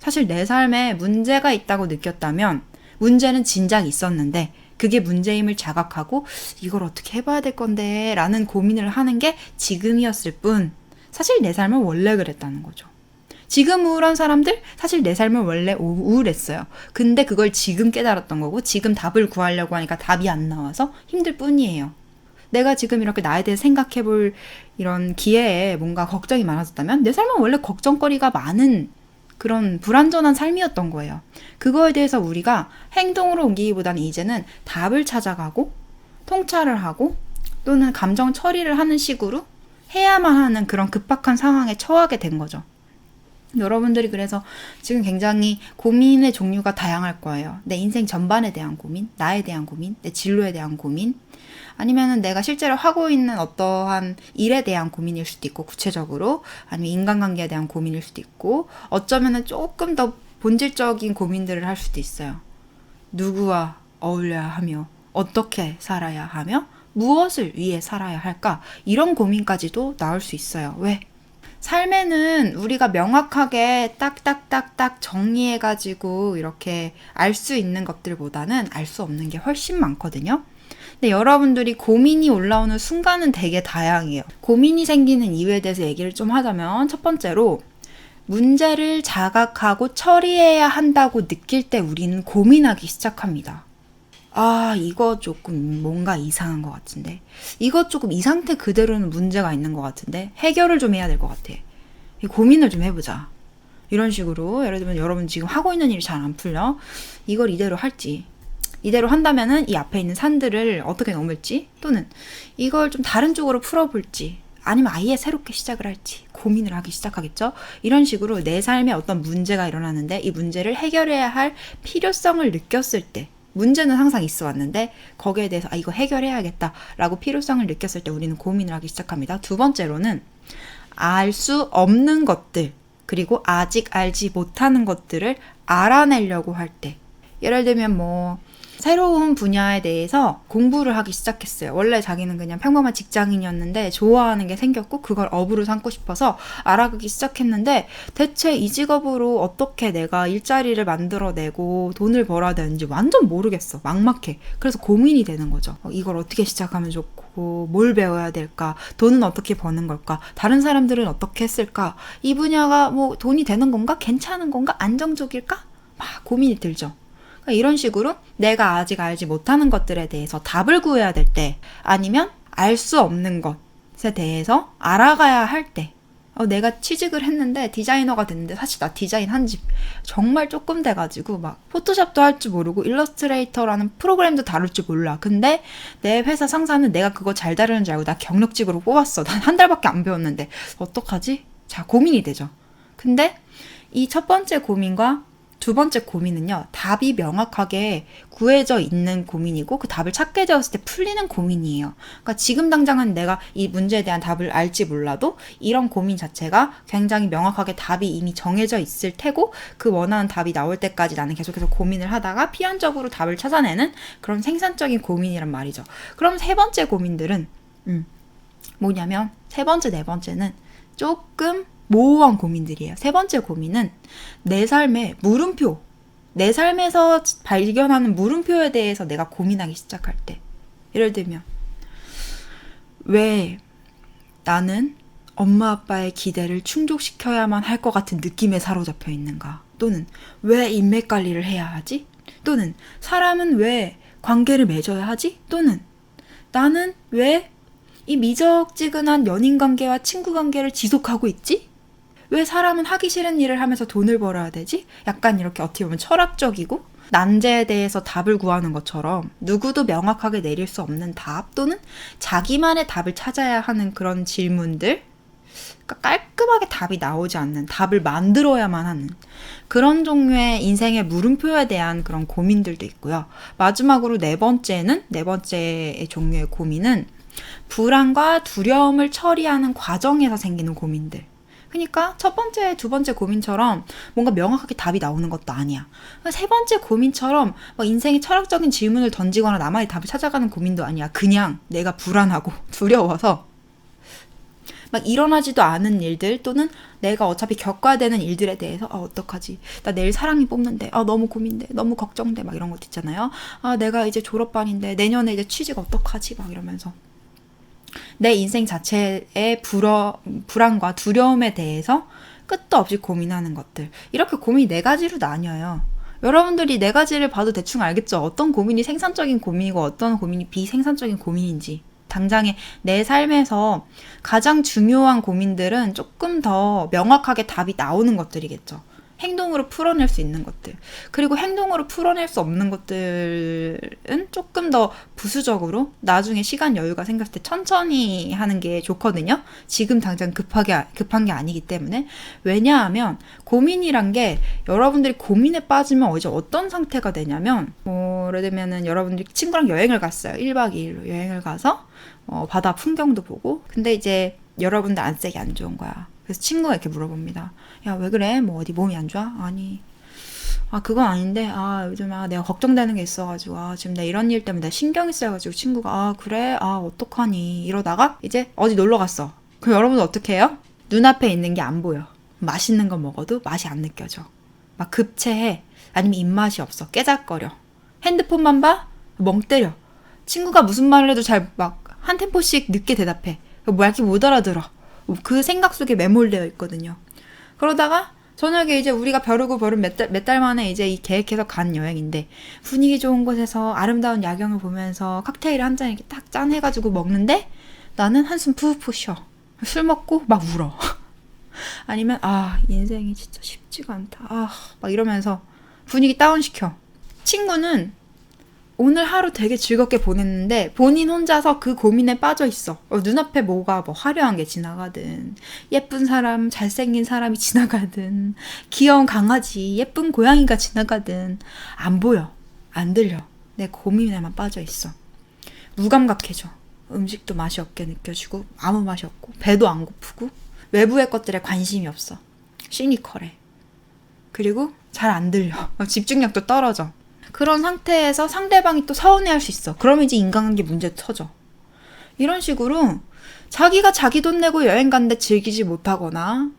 사실 내 삶에 문제가 있다고 느꼈다면 문제는 진작 있었는데 그게 문제임을 자각하고 이걸 어떻게 해봐야 될 건데 라는 고민을 하는 게 지금이었을 뿐 사실 내 삶은 원래 그랬다는 거죠. 지금 우울한 사람들 사실 내 삶은 원래 우울했어요. 근데 그걸 지금 깨달았던 거고 지금 답을 구하려고 하니까 답이 안 나와서 힘들 뿐이에요. 내가 지금 이렇게 나에 대해 생각해 볼 이런 기회에 뭔가 걱정이 많아졌다면 내 삶은 원래 걱정거리가 많은 그런 불완전한 삶이었던 거예요. 그거에 대해서 우리가 행동으로 옮기기보다는 이제는 답을 찾아가고 통찰을 하고 또는 감정 처리를 하는 식으로 해야만 하는 그런 급박한 상황에 처하게 된 거죠. 여러분들이 그래서 지금 굉장히 고민의 종류가 다양할 거예요. 내 인생 전반에 대한 고민, 나에 대한 고민, 내 진로에 대한 고민, 아니면은 내가 실제로 하고 있는 어떠한 일에 대한 고민일 수도 있고 구체적으로, 아니면 인간관계에 대한 고민일 수도 있고, 어쩌면은 조금 더 본질적인 고민들을 할 수도 있어요. 누구와 어울려야 하며 어떻게 살아야 하며 무엇을 위해 살아야 할까? 이런 고민까지도 나올 수 있어요. 왜? 삶에는 우리가 명확하게 딱딱딱딱 정리해가지고 이렇게 알 수 있는 것들보다는 알 수 없는 게 훨씬 많거든요. 근데 여러분들이 고민이 올라오는 순간은 되게 다양해요. 고민이 생기는 이유에 대해서 얘기를 좀 하자면 첫 번째로 문제를 자각하고 처리해야 한다고 느낄 때 우리는 고민하기 시작합니다. 아, 이거 조금 뭔가 이상한 것 같은데. 이거 조금 이 상태 그대로는 문제가 있는 것 같은데. 해결을 좀 해야 될 것 같아. 고민을 좀 해보자. 이런 식으로 예를 들면 여러분 지금 하고 있는 일이 잘 안 풀려. 이걸 이대로 할지. 이대로 한다면은 이 앞에 있는 산들을 어떻게 넘을지. 또는 이걸 좀 다른 쪽으로 풀어볼지. 아니면 아예 새롭게 시작을 할지 고민을 하기 시작하겠죠. 이런 식으로 내 삶에 어떤 문제가 일어나는데 이 문제를 해결해야 할 필요성을 느꼈을 때 문제는 항상 있어 왔는데 거기에 대해서 이거 해결해야겠다라고 필요성을 느꼈을 때 우리는 고민을 하기 시작합니다. 두 번째로는 알 수 없는 것들 그리고 아직 알지 못하는 것들을 알아내려고 할 때 예를 들면 뭐 새로운 분야에 대해서 공부를 하기 시작했어요. 원래 자기는 그냥 평범한 직장인이었는데 좋아하는 게 생겼고 그걸 업으로 삼고 싶어서 알아가기 시작했는데 대체 이 직업으로 어떻게 내가 일자리를 만들어내고 돈을 벌어야 되는지 완전 모르겠어. 막막해. 그래서 고민이 되는 거죠. 이걸 어떻게 시작하면 좋고 뭘 배워야 될까? 돈은 어떻게 버는 걸까? 다른 사람들은 어떻게 했을까? 이 분야가 뭐 돈이 되는 건가? 괜찮은 건가? 안정적일까? 막 고민이 들죠. 이런 식으로 내가 아직 알지 못하는 것들에 대해서 답을 구해야 될 때 아니면 알 수 없는 것에 대해서 알아가야 할 때 내가 취직을 했는데 디자이너가 됐는데 사실 나 디자인 한 지 정말 조금 돼가지고 막 포토샵도 할 줄 모르고 일러스트레이터라는 프로그램도 다룰 줄 몰라. 근데 내 회사 상사는 내가 그거 잘 다루는 줄 알고 나 경력직으로 뽑았어. 난 한 달밖에 안 배웠는데 어떡하지? 자, 고민이 되죠. 근데 이 첫 번째 고민과 두 번째 고민은요, 답이 명확하게 구해져 있는 고민이고 그 답을 찾게 되었을 때 풀리는 고민이에요. 그러니까 지금 당장은 내가 이 문제에 대한 답을 알지 몰라도 이런 고민 자체가 굉장히 명확하게 답이 이미 정해져 있을 테고 그 원하는 답이 나올 때까지 나는 계속해서 고민을 하다가 필연적으로 답을 찾아내는 그런 생산적인 고민이란 말이죠. 그럼 세 번째 고민들은 뭐냐면 세 번째, 네 번째는 조금 모호한 고민들이에요. 세 번째 고민은 내 삶의 물음표, 내 삶에서 발견하는 물음표에 대해서 내가 고민하기 시작할 때 예를 들면 왜 나는 엄마 아빠의 기대를 충족시켜야만 할 것 같은 느낌에 사로잡혀 있는가? 또는 왜 인맥 관리를 해야 하지? 또는 사람은 왜 관계를 맺어야 하지? 또는 나는 왜 이 미적지근한 연인 관계와 친구 관계를 지속하고 있지? 왜 사람은 하기 싫은 일을 하면서 돈을 벌어야 되지? 약간 이렇게 어떻게 보면 철학적이고 난제에 대해서 답을 구하는 것처럼 누구도 명확하게 내릴 수 없는 답 또는 자기만의 답을 찾아야 하는 그런 질문들, 그러니까 깔끔하게 답이 나오지 않는, 답을 만들어야만 하는 그런 종류의 인생의 물음표에 대한 그런 고민들도 있고요. 마지막으로 네 번째의 종류의 고민은 불안과 두려움을 처리하는 과정에서 생기는 고민들. 그러니까 첫 번째, 두 번째 고민처럼 뭔가 명확하게 답이 나오는 것도 아니야. 세 번째 고민처럼 인생의 철학적인 질문을 던지거나 나만의 답을 찾아가는 고민도 아니야. 그냥 내가 불안하고 두려워서 막 일어나지도 않은 일들 또는 내가 어차피 겪어야 되는 일들에 대해서 어떡하지? 나 내일 사랑니 뽑는데 너무 고민돼. 너무 걱정돼. 막 이런 것도 있잖아요. 내가 이제 졸업반인데 내년에 이제 취직 어떡하지? 막 이러면서 내 인생 자체의 불안과 두려움에 대해서 끝도 없이 고민하는 것들. 이렇게 고민이 네 가지로 나뉘어요. 여러분들이 네 가지를 봐도 대충 알겠죠? 어떤 고민이 생산적인 고민이고 어떤 고민이 비생산적인 고민인지. 당장의 내 삶에서 가장 중요한 고민들은 조금 더 명확하게 답이 나오는 것들이겠죠. 행동으로 풀어낼 수 있는 것들. 그리고 행동으로 풀어낼 수 없는 것들은 조금 더 부수적으로 나중에 시간 여유가 생겼을 때 천천히 하는 게 좋거든요. 지금 당장 급한 게 아니기 때문에. 왜냐하면 고민이란 게 여러분들이 고민에 빠지면 이제 어떤 상태가 되냐면 예를 들면은 여러분들이 친구랑 여행을 갔어요. 1박 2일로 여행을 가서 바다 풍경도 보고 근데 이제 여러분들 안색이 안 좋은 거야. 그래서 친구가 이렇게 물어봅니다. 야, 왜 그래? 뭐 어디 몸이 안 좋아? 아니, 그건 아닌데, 요즘 내가 걱정되는 게 있어가지고, 지금 내가 이런 일 때문에 내가 신경이 쓰여가지고 친구가, 그래? 어떡하니? 이러다가 이제 어디 놀러 갔어. 그럼 여러분 어떻게 해요? 눈앞에 있는 게 안 보여. 맛있는 거 먹어도 맛이 안 느껴져. 막 급체해. 아니면 입맛이 없어. 깨작거려. 핸드폰만 봐? 멍 때려. 친구가 무슨 말을 해도 잘 막 한 템포씩 늦게 대답해. 뭐 이렇게 못 알아들어. 그 생각 속에 매몰되어 있거든요. 그러다가 저녁에 이제 우리가 벼르고 벼른 몇 달 만에 이제 이 계획해서 간 여행인데 분위기 좋은 곳에서 아름다운 야경을 보면서 칵테일을 한 잔 이렇게 딱 짠해가지고 먹는데 나는 한숨 푹푹 쉬어. 술 먹고 막 울어. 아니면 인생이 진짜 쉽지가 않다. 막 이러면서 분위기 다운시켜. 친구는 오늘 하루 되게 즐겁게 보냈는데 본인 혼자서 그 고민에 빠져 있어. 눈앞에 뭐가 화려한 게 지나가든 예쁜 사람, 잘생긴 사람이 지나가든 귀여운 강아지, 예쁜 고양이가 지나가든 안 보여. 안 들려. 내 고민에만 빠져 있어. 무감각해져. 음식도 맛이 없게 느껴지고 아무 맛이 없고 배도 안 고프고 외부의 것들에 관심이 없어. 시니컬해. 그리고 잘 안 들려. 집중력도 떨어져. 그런 상태에서 상대방이 또 서운해할 수 있어. 그러면 이제 인간관계 문제 터져. 이런 식으로 자기가 자기 돈 내고 여행 갔는데 즐기지 못하거나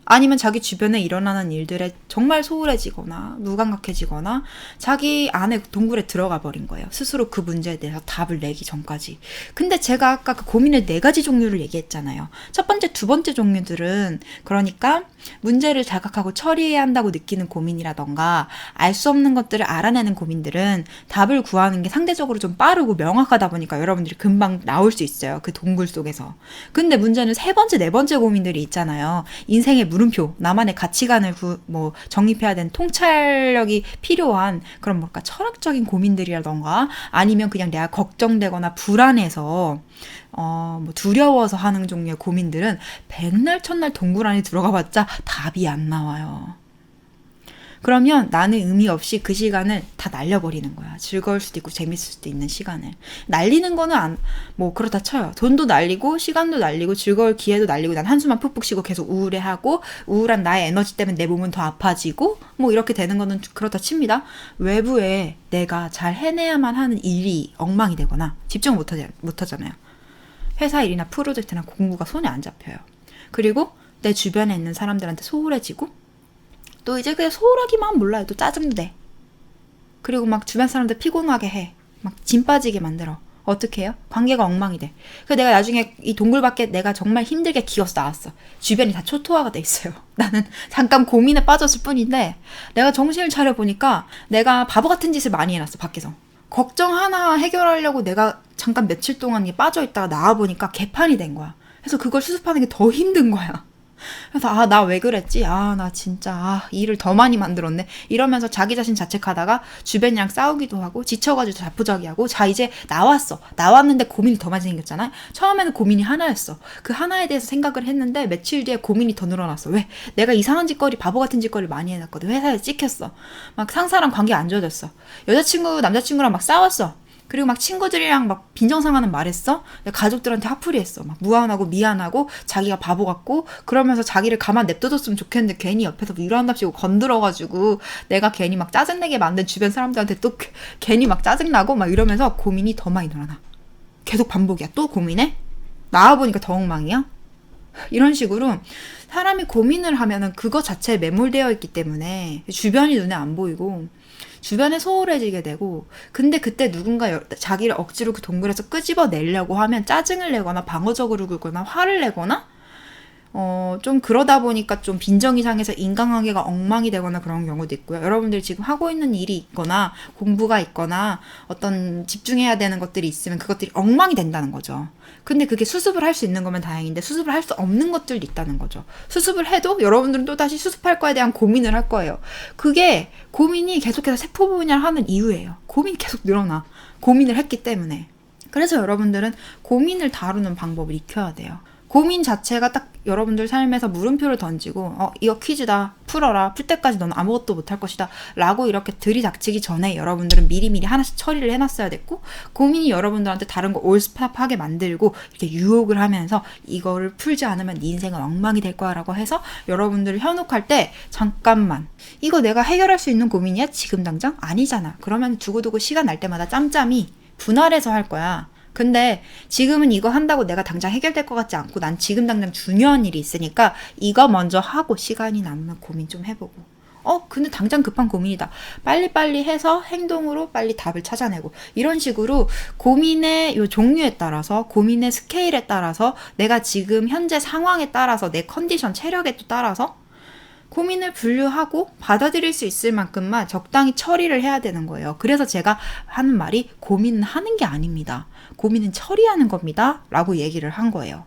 아니면 자기 주변에 일어나는 일들에 정말 소홀해지거나 무감각해지거나 자기 안에 동굴에 들어가 버린 거예요. 스스로 그 문제에 대해서 답을 내기 전까지. 근데 제가 아까 그 고민의 네 가지 종류를 얘기했잖아요. 첫 번째, 두 번째 종류들은 그러니까 문제를 자각하고 처리해야 한다고 느끼는 고민이라던가 알 수 없는 것들을 알아내는 고민들은 답을 구하는 게 상대적으로 좀 빠르고 명확하다 보니까 여러분들이 금방 나올 수 있어요. 그 동굴 속에서. 근데 문제는 세 번째, 네 번째 고민들이 있잖아요. 인생의 물음표, 나만의 가치관을 정립해야 되는 통찰력이 필요한 그런 철학적인 고민들이라던가 아니면 그냥 내가 걱정되거나 불안해서 두려워서 하는 종류의 고민들은 백날 첫날 동굴 안에 들어가봤자 답이 안 나와요. 그러면 나는 의미 없이 그 시간을 다 날려버리는 거야. 즐거울 수도 있고 재밌을 수도 있는 시간을. 날리는 거는 그렇다 쳐요. 돈도 날리고 시간도 날리고 즐거울 기회도 날리고 난 한숨만 푹푹 쉬고 계속 우울해하고 우울한 나의 에너지 때문에 내 몸은 더 아파지고 이렇게 되는 거는 그렇다 칩니다. 외부에 내가 잘 해내야만 하는 일이 엉망이 되거나 집중 못 하잖아요. 회사 일이나 프로젝트나 공부가 손에 안 잡혀요. 그리고 내 주변에 있는 사람들한테 소홀해지고 또 이제 그냥 소홀하기만 몰라요. 또 짜증도 내. 그리고 주변 사람들 피곤하게 해. 짐 빠지게 만들어. 어떻게 해요? 관계가 엉망이 돼. 그래서 내가 나중에 이 동굴 밖에 내가 정말 힘들게 기어서 나왔어. 주변이 다 초토화가 돼 있어요. 나는 잠깐 고민에 빠졌을 뿐인데 내가 정신을 차려보니까 내가 바보 같은 짓을 많이 해놨어. 밖에서. 걱정 하나 해결하려고 내가 잠깐 며칠 동안 빠져있다가 나와보니까 개판이 된 거야. 그래서 그걸 수습하는 게 더 힘든 거야. 그래서 나 왜 그랬지? 나 진짜 일을 더 많이 만들었네. 이러면서 자기 자신 자책하다가 주변이랑 싸우기도 하고 지쳐가지고 자포자기하고 이제 나왔는데 고민이 더 많이 생겼잖아. 처음에는 고민이 하나였어. 그 하나에 대해서 생각을 했는데 며칠 뒤에 고민이 더 늘어났어. 왜? 내가 이상한 짓거리 바보 같은 짓거리 많이 해놨거든. 회사에 찍혔어. 상사랑 관계 안 좋아졌어. 여자친구 남자친구랑 싸웠어. 그리고 친구들이랑 빈정상하는 말했어. 가족들한테 화풀이했어. 무안하고 미안하고 자기가 바보 같고 그러면서 자기를 가만 냅둬줬으면 좋겠는데 괜히 옆에서 위로한답시고 건드려가지고 내가 괜히 짜증내게 만든 주변 사람들한테 또 괜히 짜증나고 이러면서 고민이 더 많이 늘어나. 계속 반복이야. 또 고민해? 나와보니까 더 엉망이야. 이런 식으로 사람이 고민을 하면은 그거 자체에 매몰되어 있기 때문에 주변이 눈에 안 보이고 주변에 소홀해지게 되고, 근데 그때 누군가 자기를 억지로 그 동굴에서 끄집어내려고 하면 짜증을 내거나 방어적으로 굴거나 화를 내거나 좀 그러다 보니까 좀 빈정이 상해서 인간관계가 엉망이 되거나 그런 경우도 있고요. 여러분들 지금 하고 있는 일이 있거나 공부가 있거나 어떤 집중해야 되는 것들이 있으면 그것들이 엉망이 된다는 거죠. 근데 그게 수습을 할 수 있는 거면 다행인데 수습을 할 수 없는 것들도 있다는 거죠. 수습을 해도 여러분들은 또 다시 수습할 거에 대한 고민을 할 거예요. 그게 고민이 계속해서 세포 분열을 하는 이유예요. 고민이 계속 늘어나. 고민을 했기 때문에. 그래서 여러분들은 고민을 다루는 방법을 익혀야 돼요. 고민 자체가 딱 여러분들 삶에서 물음표를 던지고 이거 퀴즈다, 풀어라, 풀 때까지 넌 아무것도 못할 것이다 라고 이렇게 들이닥치기 전에 여러분들은 미리미리 하나씩 처리를 해놨어야 됐고, 고민이 여러분들한테 다른 거 올스탑하게 만들고 이렇게 유혹을 하면서 이거를 풀지 않으면 네 인생은 엉망이 될 거야 라고 해서 여러분들을 현혹할 때, 잠깐만, 이거 내가 해결할 수 있는 고민이야? 지금 당장? 아니잖아. 그러면 두고두고 시간 날 때마다 짬짬이 분할해서 할 거야. 근데 지금은 이거 한다고 내가 당장 해결될 것 같지 않고 난 지금 당장 중요한 일이 있으니까 이거 먼저 하고 시간이 남으면 고민 좀 해보고, 근데 당장 급한 고민이다, 빨리빨리 해서 행동으로 빨리 답을 찾아내고, 이런 식으로 고민의 요 종류에 따라서, 고민의 스케일에 따라서, 내가 지금 현재 상황에 따라서, 내 컨디션, 체력에 또 따라서 고민을 분류하고 받아들일 수 있을 만큼만 적당히 처리를 해야 되는 거예요. 그래서 제가 하는 말이 고민은 하는 게 아닙니다. 고민은 처리하는 겁니다. 라고 얘기를 한 거예요.